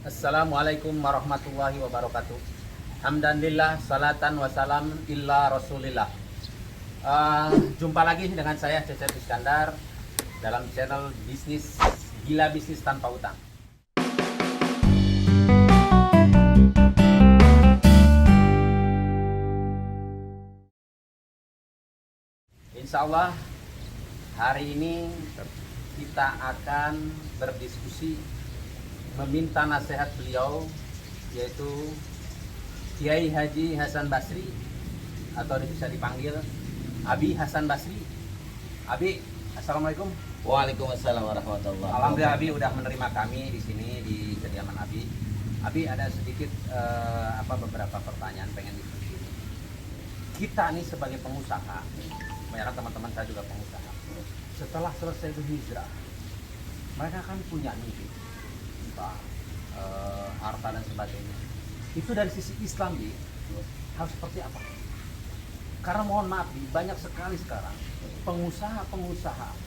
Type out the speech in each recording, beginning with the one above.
Assalamualaikum warahmatullahi wabarakatuh. Hamdanillah, salatan wassalam illa rasulillah. Jumpa lagi dengan saya Cecep Iskandar dalam channel bisnis Gila Bisnis Tanpa Utang. Insya Allah hari ini kita akan berdiskusi meminta nasihat beliau, yaitu Kiai Haji Hasan Basri atau bisa dipanggil Abi Hasan Basri. Abi, assalamualaikum. Waalaikumsalam warahmatullahi wabarakatuh. Alhamdulillah Abi udah menerima kami di sini di kediaman Abi. Abi ada sedikit beberapa pertanyaan pengen diskusi. Kita nih sebagai pengusaha, banyak teman-teman saya juga pengusaha. Setelah selesai berhijrah, mereka kan punya mimpi, harta dan sebagainya. Itu dari sisi Islam harus seperti apa? Karena mohon maaf banyak sekali sekarang pengusaha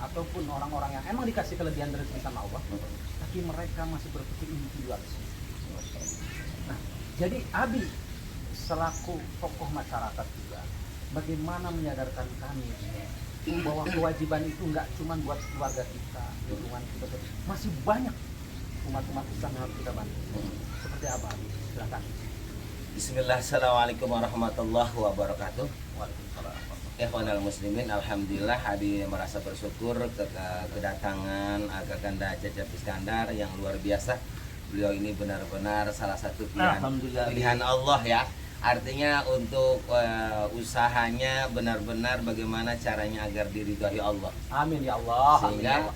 ataupun orang-orang yang emang dikasih kelebihan dari sama Allah, tapi mereka masih berpikir individualis. Nah, jadi Abi selaku tokoh masyarakat juga, bagaimana menyadarkan kami bahwa kewajiban itu nggak cuma buat keluarga kita, lingkungan kita, masih banyak umat-umat Islam yang harus kita bantu. Seperti apa? Silakan. Bismillah, assalamualaikum warahmatullahi wabarakatuh. Waalaikumsalam. Ikhwanal muslimin, alhamdulillah Abi merasa bersyukur kedatangan Agakanda Cecep Iskandar yang luar biasa. Beliau ini benar-benar salah satu pilihan Allah ya. Artinya untuk usahanya benar-benar bagaimana caranya agar diridhai Allah. Amin ya Allah. Sehingga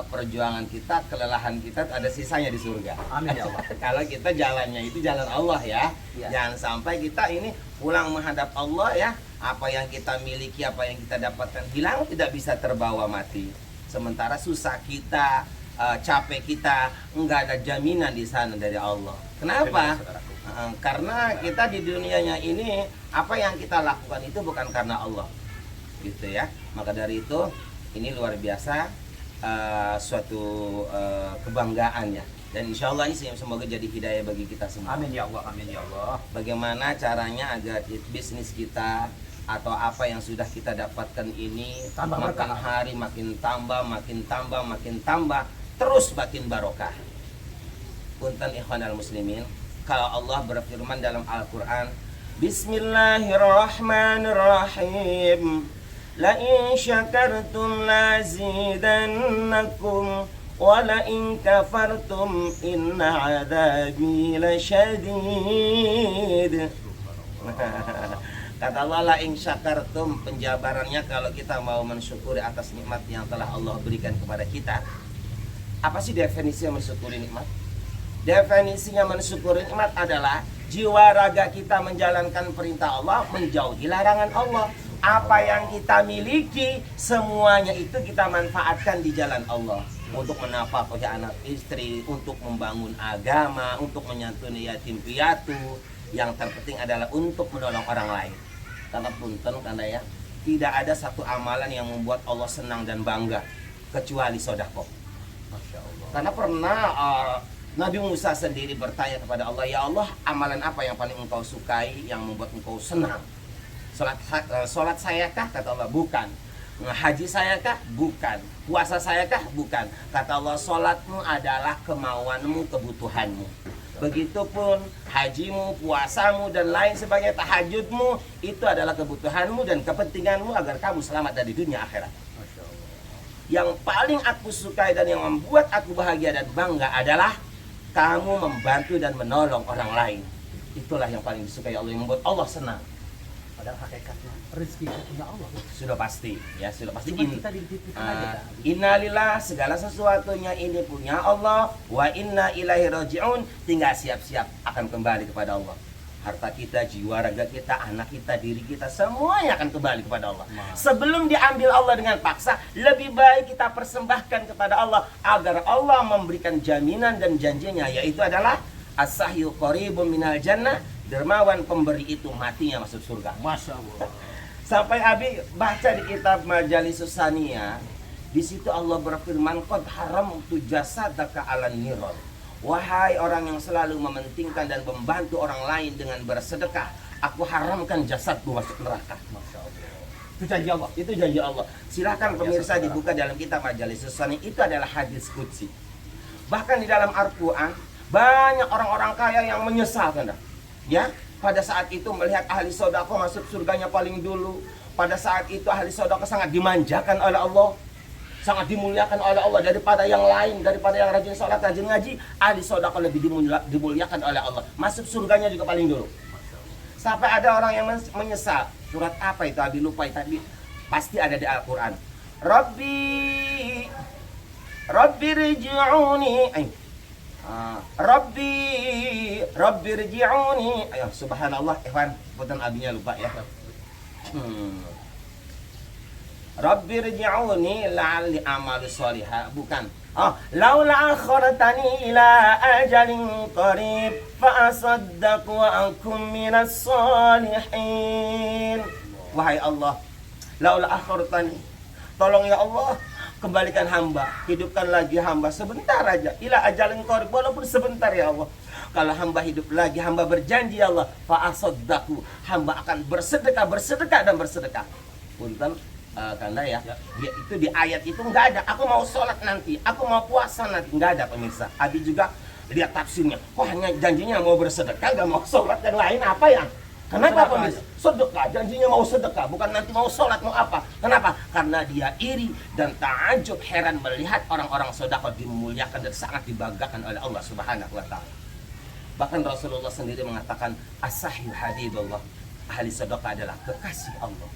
perjuangan kita, kelelahan kita ada sisanya di surga. Amin ya Allah. Kalau kita jalannya itu jalan Allah ya. Jangan sampai kita ini pulang menghadap Allah ya. Apa yang kita miliki, apa yang kita dapatkan hilang, tidak bisa terbawa mati. Sementara susah kita, capek kita, enggak ada jaminan di sana dari Allah. Kenapa? Karena kita di dunianya ini apa yang kita lakukan itu bukan karena Allah, gitu ya. Maka dari itu ini luar biasa suatu kebanggaan ya. Dan insya Allah ini semoga jadi hidayah bagi kita semua. Amin ya Allah, amin ya Allah. Bagaimana caranya agar bisnis kita atau apa yang sudah kita dapatkan ini makin hari makin tambah, terus makin barokah. Punten ikhwanal muslimin, kalau Allah berfirman dalam Al-Quran, Bismillahirrahmanirrahim, la in syakartum lazidannakum wa la in kafartum inna adabi lasyadid. Kata Allah, la in syakartum, penjabarannya kalau kita mau mensyukuri atas nikmat yang telah Allah berikan kepada kita. Apa sih definisi mensyukuri nikmat? Definisinya mensyukuri nikmat adalah jiwa raga kita menjalankan perintah Allah, menjauhi larangan Allah. Apa yang kita miliki, semuanya itu kita manfaatkan di jalan Allah. Untuk menafkahi anak istri, untuk membangun agama, untuk menyantuni yatim piatu. Yang terpenting adalah untuk menolong orang lain. Karena punten, karena ya, tidak ada satu amalan yang membuat Allah senang dan bangga kecuali sedekah. Masya Allah. Karena pernah Nabi Musa sendiri bertanya kepada Allah, ya Allah, amalan apa yang paling engkau sukai, yang membuat engkau senang? Salat sayakah? Kata Allah, bukan. Haji sayakah? Bukan. Puasa sayakah? Bukan. Kata Allah, salatmu adalah kemauanmu, kebutuhanmu. Begitupun hajimu, puasamu, dan lain sebagainya, tahajudmu, itu adalah kebutuhanmu dan kepentinganmu agar kamu selamat dari dunia akhirat. Masya Allah. Yang paling aku sukai dan yang membuat aku bahagia dan bangga adalah kamu membantu dan menolong orang lain. Itulah yang paling disukai Allah, yang membuat Allah senang. Padahal hakikatnya rezeki itu punya Allah. Sudah pasti, ya sudah pasti. Cuma kita dititipkan aja. Innalillah, segala sesuatunya ini punya Allah. Wa inna ilaihi raji'un. Tinggal siap-siap akan kembali kepada Allah. Harta kita, jiwa raga kita, anak kita, diri kita, semuanya akan kembali kepada Allah. Sebelum diambil Allah dengan paksa, lebih baik kita persembahkan kepada Allah agar Allah memberikan jaminan dan janjinya, yaitu adalah as-sahyu qaribun minal jannah. Dermawan pemberi itu matinya masuk surga. Masya Allah. Sampai Abi baca di kitab Majalisus Saniyah, di situ Allah berfirman, qad haramtu jasadaka 'alan niran Wahai orang yang selalu mementingkan dan membantu orang lain dengan bersedekah, aku haramkan jasadmu masuk neraka. Masya Allah. Itu janji Allah. Itu janji Allah. Silahkan pemirsa dibuka dalam kitab Majalis Susani. Itu adalah hadis qudsi. Bahkan di dalam Al-Quran banyak orang-orang kaya yang menyesal, kan? Ya, pada saat itu melihat ahli sodako masuk surganya paling dulu. Pada saat itu ahli sodako sangat dimanjakan oleh Allah, sangat dimuliakan oleh Allah daripada yang lain, daripada yang rajin sholat, rajin ngaji. Ahli sodako lebih dimuliakan oleh Allah, masuk surganya juga paling dulu. Sampai ada orang yang menyesal. Surat apa itu? Abi lupa tadi. Pasti ada di Al-Quran. Rabbi rji'uni. Rabbi rji'uni. Ayo, subhanallah, ikhwan. Punten abinya lupa ya. Rabbi rji'uni la'alli amalu sholiha. Bukan. Laula akhartani ila ajalin qarib fa asaddaq wa akum minas sholihin. Wahai Allah, laula akhartani, tolong ya Allah, kembalikan hamba, hidupkan lagi hamba sebentar aja, ila ajalin qarib, walaupun sebentar ya Allah. Kalau hamba hidup lagi, hamba berjanji ya Allah, fa asaddaq, hamba akan bersedekah dan bersedekah. Punten Kanda ya, dia itu di ayat itu nggak ada. Aku mau sholat nanti, aku mau puasa nanti, nggak ada pemirsa. Abi juga lihat tafsirnya. Kok hanya janjinya mau bersedekah, nggak mau sholat, yang lain apa ya? Kenapa pemirsa? Sedekah, janjinya mau sedekah, bukan nanti mau sholat, mau apa? Kenapa? Karena dia iri dan ta'ajub, heran melihat orang-orang sedekah dimuliakan dan sangat dibanggakan oleh Allah Subhanahu wa Ta'ala. Bahkan Rasulullah sendiri mengatakan, as-sahih habibullah, ahli sedekah adalah kekasih Allah.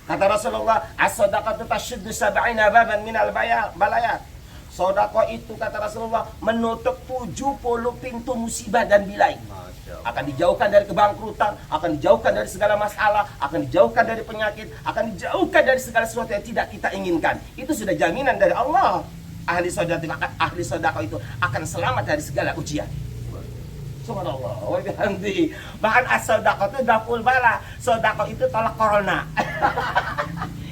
Kata Rasulullah, as-sadaqatu tashuddu sab'ina baban minal balayat. Sedekah itu, kata Rasulullah, menutup 70 pintu musibah dan bilai. Akan dijauhkan dari kebangkrutan, akan dijauhkan dari segala masalah, akan dijauhkan dari penyakit, akan dijauhkan dari segala sesuatu yang tidak kita inginkan. Itu sudah jaminan dari Allah. Ahli sedekah itu akan selamat dari segala ujian. Subhanallah wa bihamdi. Bahkan as-sadaqah itu daful bala. Sedekah itu tolak corona.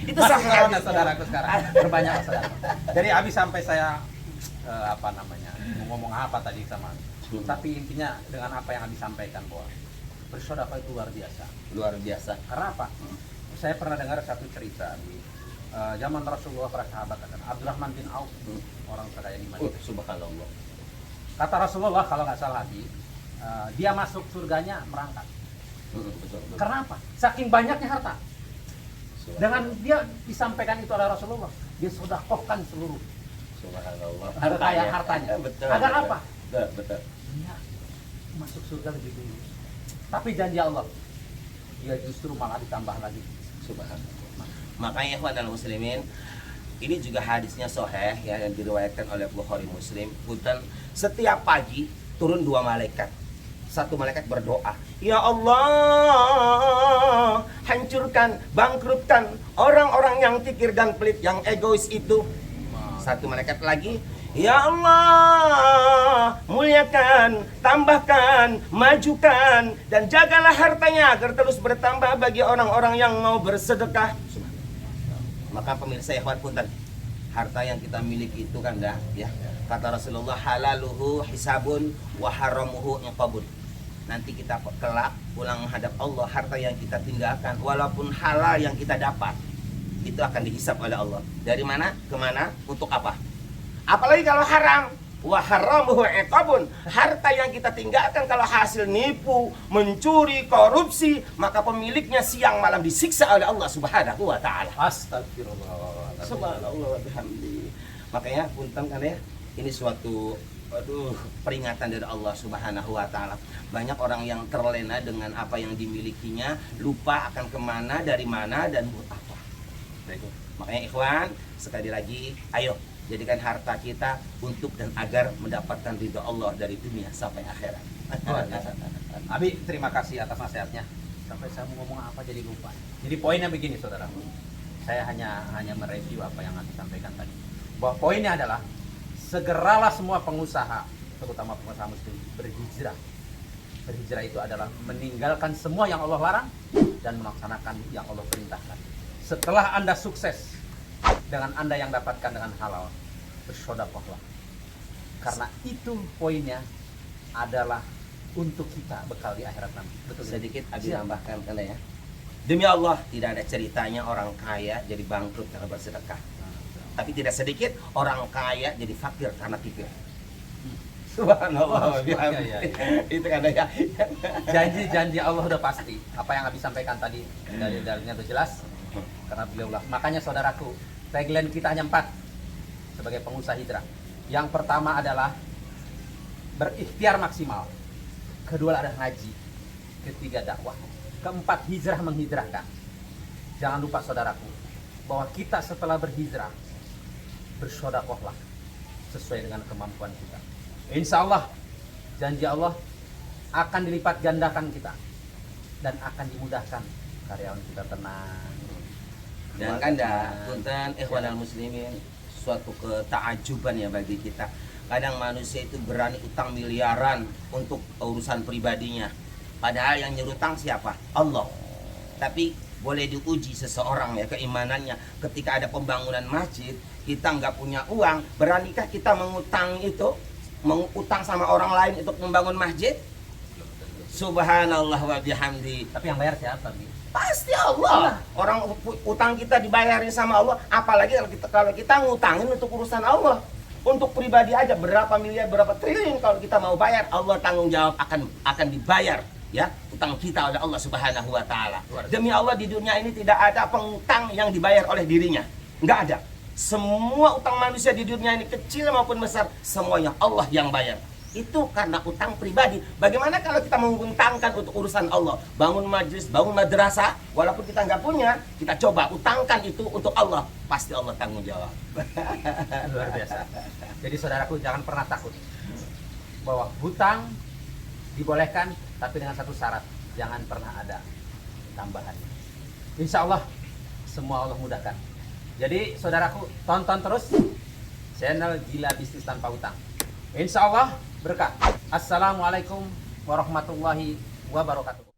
Itu masih corona saudaraku sekarang. Berbanyak saudara. Jadi habis sampai saya mau ngomong apa tadi sama. Tapi intinya dengan apa yang Abi sampaikan bahwa bersedekah itu luar biasa. Luar biasa. Karena apa? Saya pernah dengar satu cerita di zaman Rasulullah, para sahabat Abdurrahman bin Auf, orang terkaya di Madinah. Subhanallah. Kata Rasulullah kalau nggak salah Abi, dia masuk surganya merangkak. Betul. Karena apa? Saking banyaknya harta. Dengan dia disampaikan itu oleh Rasulullah, dia sedekahkan seluruh hartanya. Betul. Agar apa? Betul. Dia masuk surga lebih dulu. Tapi janji Allah, dia justru malah ditambah lagi. Subhanallah. Makanya ikhwan dan muslimin, ini juga hadisnya sahih ya, yang diriwayatkan oleh Bukhari Muslim. Punten, setiap pagi turun 2 malaikat. Satu malaikat berdoa, ya Allah, hancurkan, bangkrutkan orang-orang yang tikir dan pelit, yang egois itu. Satu malaikat lagi, ya Allah, muliakan, tambahkan, majukan, dan jagalah hartanya agar terus bertambah bagi orang-orang yang mau bersedekah. Maka pemirsa ikhwan punten, harta yang kita miliki itu kan dah ya. Kata Rasulullah, halaluhu hisabun wa haramuhu iqabun. Nanti kita kelak pulang menghadap Allah, harta yang kita tinggalkan walaupun halal yang kita dapat itu akan dihisab oleh Allah. Dari mana ke mana, untuk apa? Apalagi kalau haram, wa haramuhu iqabun. Harta yang kita tinggalkan kalau hasil nipu, mencuri, korupsi, maka pemiliknya siang malam disiksa oleh Allah Subhanahu wa Ta'ala. Astagfirullah. Subhanallah wa bihamdi. Makanya punten kan ya, ini suatu peringatan dari Allah Subhanahu wa Ta'ala. Banyak orang yang terlena dengan apa yang dimilikinya, lupa akan kemana, dari mana, dan buat apa. Makanya ikhwan, sekali lagi, ayo jadikan harta kita untuk dan agar mendapatkan ridha Allah dari dunia sampai akhirat. Abi, terima kasih atas nasihatnya. Sampai saya mau ngomong apa jadi lupa. Jadi poinnya begini saudara, saya hanya mereview apa yang Abi sampaikan tadi. Bahwa poinnya adalah segeralah semua pengusaha, terutama pengusaha muslim, berhijrah. Berhijrah itu adalah meninggalkan semua yang Allah larang dan melaksanakan yang Allah perintahkan. Setelah Anda sukses dengan Anda yang dapatkan dengan halal, bersedekahlah. Karena itu poinnya adalah untuk kita bekal di akhirat nanti. Betul. Sedikit Abi Siap. tambahkan karena ya. Demi Allah tidak ada ceritanya orang kaya jadi bangkrut karena bersedekah. Tapi tidak sedikit orang kaya jadi fakir karena kikir. Subhanallah. Iya, iya, iya. Itu kan ya. Janji-janji Allah udah pasti. Apa yang Abi sampaikan tadi dalilnya udah jelas. Karena beliau lah. Makanya saudaraku, tagline kita hanya 4 sebagai pengusaha hijrah. Yang pertama adalah berikhtiar maksimal. Kedua adalah ngaji. Ketiga dakwah. Keempat hijrah menghijrahkan. Jangan lupa saudaraku, bahwa kita setelah berhijrah bersedekahlah sesuai dengan kemampuan kita. Insya Allah, janji Allah akan dilipat gandakan kita dan akan dimudahkan karyawan kita tenang. Dan kanda, punten ikhwanal muslimin, suatu ketakjuban ya bagi kita. Kadang manusia itu berani utang miliaran untuk urusan pribadinya. Padahal yang nyuruh utang siapa? Allah. Tapi boleh diuji seseorang ya keimanannya. Ketika ada pembangunan masjid, kita nggak punya uang, beranikah kita mengutang itu? Mengutang sama orang lain untuk membangun masjid? Subhanallah wa bihamdi. Tapi yang bayar siapa, Bi? Pasti Allah. Orang utang kita dibayarin sama Allah, apalagi kalau kita ngutangin untuk urusan Allah. Untuk pribadi aja berapa miliar, berapa triliun kalau kita mau bayar, Allah tanggung jawab akan dibayar ya utang kita oleh Allah Subhanahu wa taala. Demi Allah di dunia ini tidak ada pengutang yang dibayar oleh dirinya. Enggak ada. Semua utang manusia di dunia ini kecil maupun besar semuanya Allah yang bayar. Itu karena utang pribadi. Bagaimana kalau kita mengutangkan untuk urusan Allah? Bangun majlis, bangun madrasah, walaupun kita nggak punya, kita coba utangkan itu untuk Allah. Pasti Allah tanggung jawab. Luar biasa. Jadi saudaraku jangan pernah takut bahwa hutang dibolehkan, tapi dengan satu syarat, jangan pernah ada tambahan. Insya Allah semua Allah mudahkan. Jadi saudaraku tonton terus channel Gila Bisnis Tanpa Hutang. Insya Allah berkah. Assalamualaikum warahmatullahi wabarakatuh.